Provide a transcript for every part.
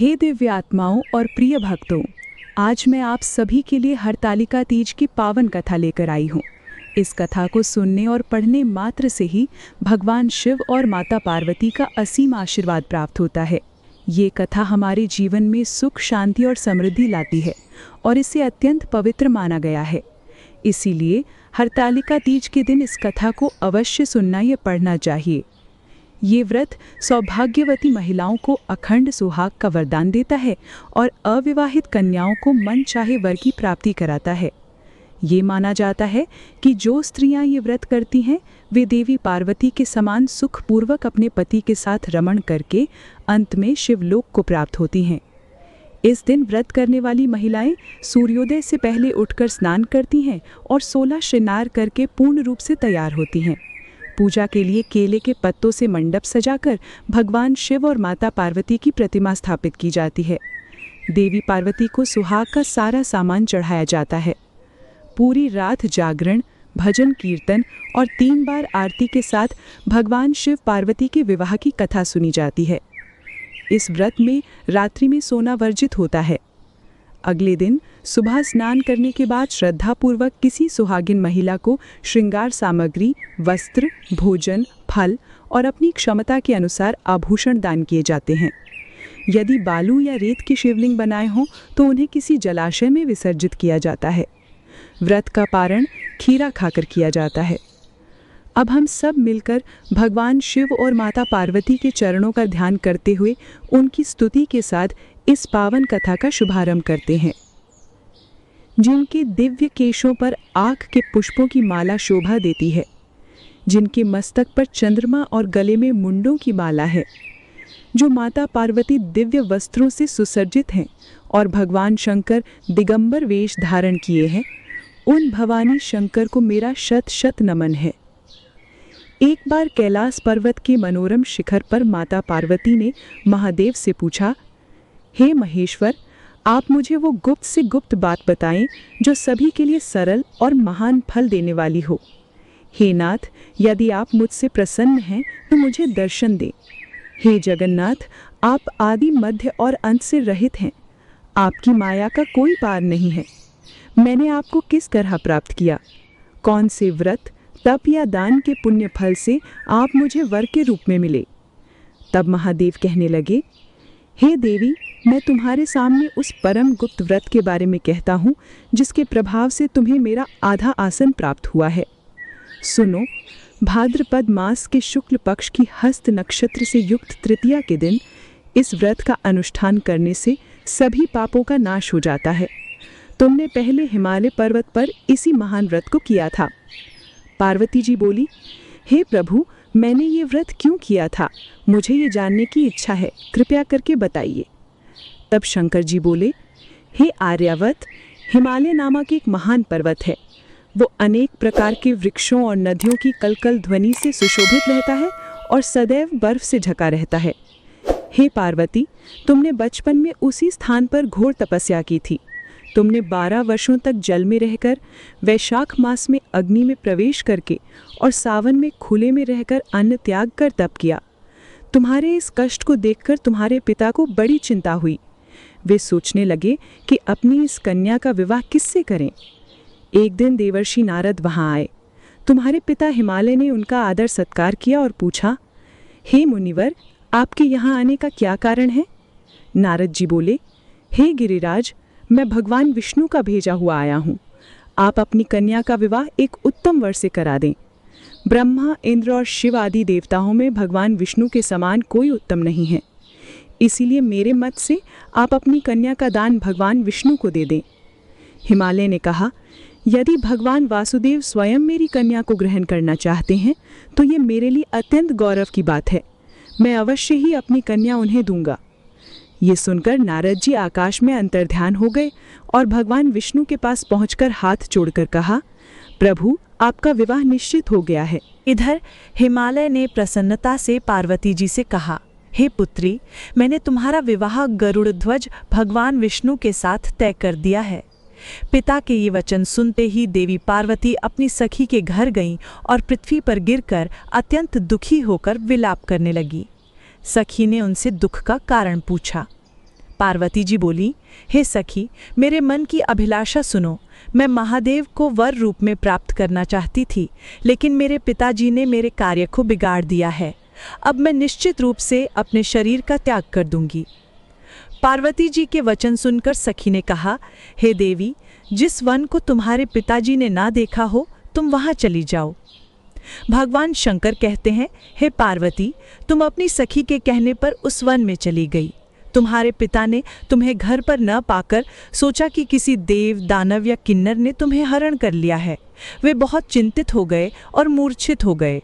हे दिव्य आत्माओं और प्रिय भक्तों, आज मैं आप सभी के लिए हरतालिका तीज की पावन कथा लेकर आई हूँ। इस कथा को सुनने और पढ़ने मात्र से ही भगवान शिव और माता पार्वती का असीम आशीर्वाद प्राप्त होता है। ये कथा हमारे जीवन में सुख, शांति और समृद्धि लाती है और इसे अत्यंत पवित्र माना गया है। इसीलिए हरतालिका तीज के दिन इस कथा को अवश्य सुनना या पढ़ना चाहिए। ये व्रत सौभाग्यवती महिलाओं को अखंड सुहाग का वरदान देता है और अविवाहित कन्याओं को मन चाहे वर की प्राप्ति कराता है। ये माना जाता है कि जो स्त्रियां ये व्रत करती हैं, वे देवी पार्वती के समान सुखपूर्वक अपने पति के साथ रमण करके अंत में शिवलोक को प्राप्त होती हैं। इस दिन व्रत करने वाली महिलाएं सूर्योदय से पहले उठकर स्नान करती हैं और 16 श्रृंगार करके पूर्ण रूप से तैयार होती हैं। पूजा के लिए केले के पत्तों से मंडप सजाकर भगवान शिव और माता पार्वती की प्रतिमा स्थापित की जाती है। देवी पार्वती को सुहाग का सारा सामान चढ़ाया जाता है। पूरी रात जागरण, भजन, कीर्तन और 3 बार आरती के साथ भगवान शिव पार्वती के विवाह की कथा सुनी जाती है। इस व्रत में रात्रि में सोना वर्जित होता है। अगले दिन सुबह स्नान करने के बाद श्रद्धापूर्वक किसी सुहागिन महिला को श्रृंगार सामग्री, वस्त्र, भोजन, फल और अपनी क्षमता के अनुसार आभूषण दान किए जाते हैं। यदि बालू या रेत के शिवलिंग बनाए हों तो उन्हें किसी जलाशय में विसर्जित किया जाता है। व्रत का पारण खीरा खाकर किया जाता है। अब हम सब मिलकर भगवान शिव और माता पार्वती के चरणों का ध्यान करते हुए उनकी स्तुति के साथ इस पावन कथा का शुभारंभ करते हैं। जिनके दिव्य केशों पर आँख के पुष्पों की माला शोभा देती है, जिनके मस्तक पर चंद्रमा और गले में मुंडों की माला है, जो माता पार्वती दिव्य वस्त्रों से सुसज्जित हैं और भगवान शंकर दिगंबर वेश धारण किए हैं, उन भवानी शंकर को मेरा शत शत नमन है। एक बार कैलाश पर्वत के मनोरम शिखर पर माता पार्वती ने महादेव से पूछा, हे महेश्वर, आप मुझे वो गुप्त से गुप्त बात बताएं जो सभी के लिए सरल और महान फल देने वाली हो। हे नाथ, यदि आप मुझसे प्रसन्न हैं तो मुझे दर्शन दें। हे जगन्नाथ, आप आदि, मध्य और अंत से रहित हैं। आपकी माया का कोई पार नहीं है। मैंने आपको किस तरह प्राप्त किया? कौन से व्रत, तप या दान के पुण्य फल से आप मुझे वर के रूप में मिले? तब महादेव कहने लगे, हे देवी, मैं तुम्हारे सामने उस परम गुप्त व्रत के बारे में कहता हूँ जिसके प्रभाव से तुम्हें मेरा आधा आसन प्राप्त हुआ है। सुनो, भाद्रपद मास के शुक्ल पक्ष की हस्त नक्षत्र से युक्त तृतीया के दिन इस व्रत का अनुष्ठान करने से सभी पापों का नाश हो जाता है। तुमने पहले हिमालय पर्वत पर इसी महान व्रत को किया था। पार्वती जी बोली, हे प्रभु, मैंने ये व्रत क्यों किया था? मुझे ये जानने की इच्छा है, कृपया करके बताइए। तब शंकर जी बोले, हे आर्यावत, हिमालय नामक एक महान पर्वत है। वो अनेक प्रकार के वृक्षों और नदियों की कलकल ध्वनि से सुशोभित रहता है और सदैव बर्फ से ढका रहता है। हे पार्वती, तुमने बचपन में उसी स्थान पर घोर तपस्या की थी। तुमने 12 वर्षों तक जल में रहकर, वैशाख मास में अग्नि में प्रवेश करके और सावन में खुले में रहकर अन्न त्याग कर तप किया। तुम्हारे इस कष्ट को देखकर तुम्हारे पिता को बड़ी चिंता हुई। वे सोचने लगे कि अपनी इस कन्या का विवाह किससे करें। एक दिन देवर्षि नारद वहां आए। तुम्हारे पिता हिमालय ने उनका आदर सत्कार किया और पूछा, हे मुनिवर, आपके यहाँ आने का क्या कारण है? नारद जी बोले, हे गिरिराज, मैं भगवान विष्णु का भेजा हुआ आया हूँ। आप अपनी कन्या का विवाह एक उत्तम वर से करा दें। ब्रह्मा, इंद्र और शिव आदि देवताओं में भगवान विष्णु के समान कोई उत्तम नहीं है। इसीलिए मेरे मत से आप अपनी कन्या का दान भगवान विष्णु को दे दें। हिमालय ने कहा, यदि भगवान वासुदेव स्वयं मेरी कन्या को ग्रहण करना चाहते हैं तो ये मेरे लिए अत्यंत गौरव की बात है। मैं अवश्य ही अपनी कन्या उन्हें दूंगा। ये सुनकर नारद जी आकाश में अंतर्ध्यान हो गए और भगवान विष्णु के पास पहुंचकर हाथ जोड़कर कहा, प्रभु, आपका विवाह निश्चित हो गया है। इधर हिमालय ने प्रसन्नता से पार्वती जी से कहा, हे पुत्री, मैंने तुम्हारा विवाह गरुड़ ध्वज भगवान विष्णु के साथ तय कर दिया है। पिता के ये वचन सुनते ही देवी पार्वती अपनी सखी के घर गईं और पृथ्वी पर गिरकर अत्यंत दुखी होकर विलाप करने लगी। सखी ने उनसे दुख का कारण पूछा। पार्वती जी बोली, हे सखी, मेरे मन की अभिलाषा सुनो। मैं महादेव को वर रूप में प्राप्त करना चाहती थी, लेकिन मेरे पिताजी ने मेरे कार्य को बिगाड़ दिया है। अब मैं निश्चित रूप से अपने शरीर का त्याग कर दूंगी। पार्वती जी के वचन सुनकर सखी ने कहा, हे देवी, जिस वन को तुम्हारे पिताजी ने ना देखा हो, तुम वहां चली जाओ। भगवान शंकर कहते हैं, हे पार्वती, तुम अपनी सखी के कहने पर उस वन में चली गई। तुम्हारे पिता ने तुम्हें घर पर न पाकर सोचा कि किसी देव, दानव या किन्नर ने तुम्हें हरण कर लिया है। वे बहुत चिंतित हो गए और मूर्छित हो गए।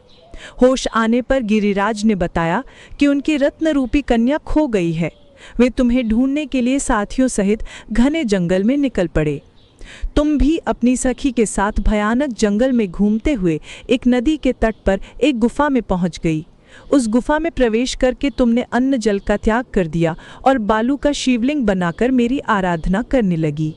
होश आने पर गिरिराज ने बताया कि उनकी रत्न रूपी कन्या खो गई है। वे तुम्हें ढूंढने के लिए साथियों सहित घने जंगल में निकल पड़े। तुम भी अपनी सखी के साथ भयानक जंगल में घूमते हुए एक नदी के तट पर एक गुफा में पहुंच गई। उस गुफा में प्रवेश करके तुमने अन्न जल का त्याग कर दिया और बालू का शिवलिंग बनाकर मेरी आराधना करने लगी।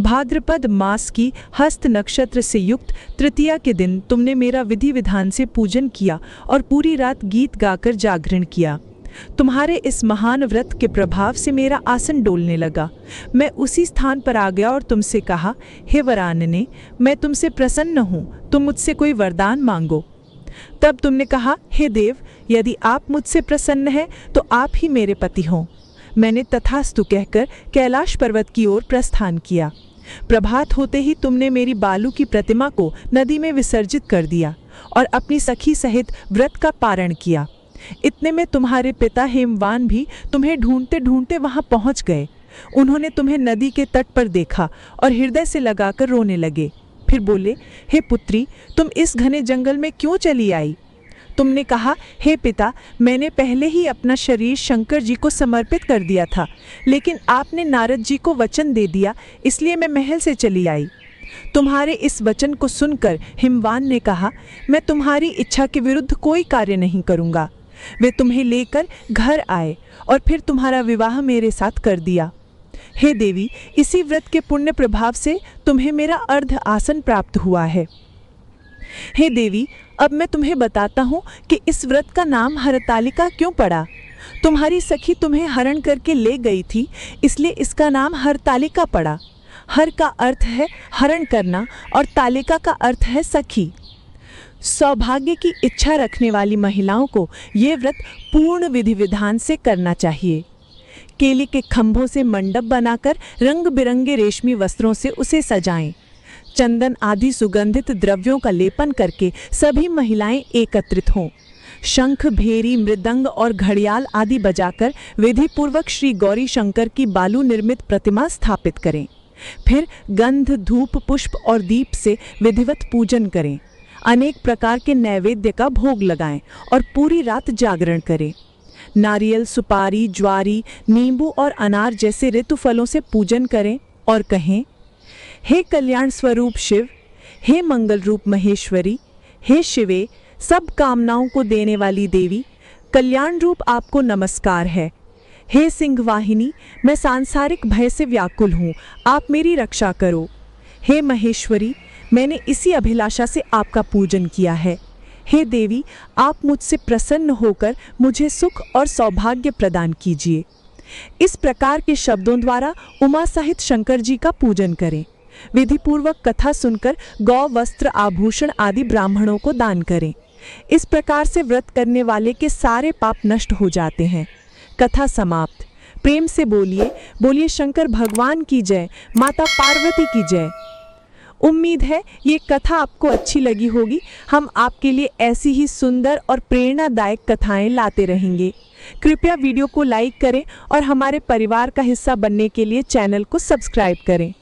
भाद्रपद मास की हस्त नक्षत्र से युक्त तृतीया के दिन तुमने मेरा विधि विधान से पूजन किया और पूरी रात गीत गाकर जागरण किया। तुम्हारे इस महान व्रत के प्रभाव से मेरा आसन डोलने लगा। मैं उसी स्थान पर आ गया और तुमसे कहा, हे वरानने, मैं तुमसे प्रसन्न हूँ, तुम मुझसे कोई वरदान मांगो। तब तुमने कहा, हे देव, यदि आप मुझसे प्रसन्न हैं तो आप ही मेरे पति हों। मैंने तथास्तु कहकर कैलाश पर्वत की ओर प्रस्थान किया। प्रभात होते ही तुमने मेरी बालू की प्रतिमा को नदी में विसर्जित कर दिया और अपनी सखी सहित व्रत का पारण किया। इतने में तुम्हारे पिता हेमवान भी तुम्हें ढूंढते ढूंढते वहां पहुंच गए। उन्होंने तुम्हें नदी के तट पर देखा और हृदय से लगाकर रोने लगे। फिर बोले, हे पुत्री, तुम इस घने जंगल में क्यों चली आई? तुमने कहा, हे पिता, मैंने पहले ही अपना शरीर शंकर जी को समर्पित कर दिया था, लेकिन आपने नारद जी को वचन दे दिया, इसलिए मैं महल से चली आई। तुम्हारे इस वचन को सुनकर हिमवान ने कहा, मैं तुम्हारी इच्छा के विरुद्ध कोई कार्य नहीं करूँगा। वे तुम्हें लेकर घर आए और फिर तुम्हारा विवाह मेरे साथ कर दिया। हे देवी, इसी व्रत के पुण्य प्रभाव से तुम्हें मेरा अर्ध आसन प्राप्त हुआ है। हे देवी, अब मैं तुम्हें बताता हूँ कि इस व्रत का नाम हरतालिका क्यों पड़ा। तुम्हारी सखी तुम्हें हरण करके ले गई थी, इसलिए इसका नाम हरतालिका पड़ा। हर का अर्थ है हरण करना और तालिका का अर्थ है सखी। सौभाग्य की इच्छा रखने वाली महिलाओं को ये व्रत पूर्ण विधि विधान से करना चाहिए। केले के खंभों से मंडप बनाकर रंग बिरंगे रेशमी वस्त्रों से उसे सजाएं। चंदन आदि सुगंधित द्रव्यों का लेपन करके सभी महिलाएं एकत्रित हों। शंख, भेरी, मृदंग और घड़ियाल आदि बजाकर विधिपूर्वक श्री गौरी शंकर की बालू निर्मित प्रतिमा स्थापित करें। फिर गंध, धूप, पुष्प और दीप से विधिवत पूजन करें। अनेक प्रकार के नैवेद्य का भोग लगाएं और पूरी रात जागरण करें। नारियल, सुपारी, ज्वारी, नींबू और अनार जैसे ऋतु फलों से पूजन करें और कहें, हे कल्याण स्वरूप शिव, हे मंगल रूप महेश्वरी, हे शिवे, सब कामनाओं को देने वाली देवी, कल्याण रूप आपको नमस्कार है। हे सिंहवाहिनी, मैं सांसारिक भय से व्याकुल हूँ, आप मेरी रक्षा करो। हे महेश्वरी, मैंने इसी अभिलाषा से आपका पूजन किया है। हे देवी, आप मुझसे प्रसन्न होकर मुझे सुख और सौभाग्य प्रदान कीजिए। इस प्रकार के शब्दों द्वारा उमा सहित शंकर जी का पूजन करें। विधिपूर्वक कथा सुनकर गौ, वस्त्र, आभूषण आदि ब्राह्मणों को दान करें। इस प्रकार से व्रत करने वाले के सारे पाप नष्ट हो जाते हैं। कथा समाप्त। प्रेम से बोलिए, बोलिए शंकर भगवान की जय, माता पार्वती की जय। उम्मीद है ये कथा आपको अच्छी लगी होगी। हम आपके लिए ऐसी ही सुंदर और प्रेरणादायक कथाएं लाते रहेंगे। कृपया वीडियो को लाइक करें और हमारे परिवार का हिस्सा बनने के लिए चैनल को सब्सक्राइब करें।